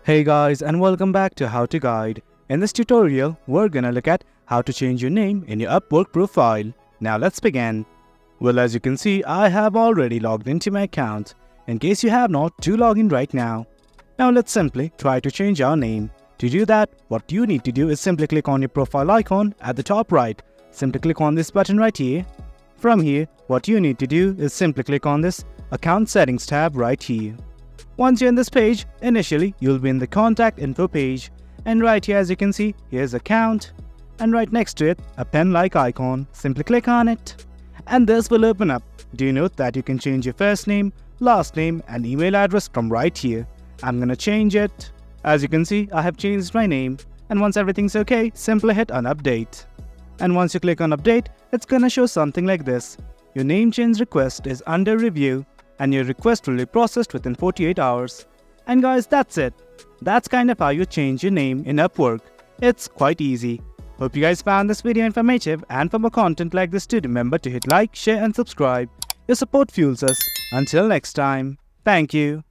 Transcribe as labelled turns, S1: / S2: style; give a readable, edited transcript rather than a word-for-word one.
S1: Hey guys, and welcome back to How to Guide. In this tutorial, we're gonna look at how to change your name in your Upwork profile. Now let's begin. Well, as you can see, I have already logged into my account. In case you have not, do log in right now. Now let's simply try to change our name. To do that, what you need to do is simply click on your profile icon at the top right. Simply click on this button right here. From here, what you need to do is simply click on this Account Settings tab right here. Once you're in this page, initially you'll be in the contact info page, and right here as you can see, here's account, and right next to it, a pen-like icon. Simply click on it, and this will open up. Do note that you can change your first name, last name, and email address from right here. I'm gonna change it. As you can see, I have changed my name, and once everything's okay, simply hit on update. And once you click on update, it's gonna show something like this. Your name change request is under review, and your request will be processed within 48 hours. And guys, that's it. That's kind of how you change your name in Upwork. It's quite easy. Hope you guys found this video informative, and for more content like this, do remember to hit like, share and subscribe. Your support fuels us. Until next time, thank you.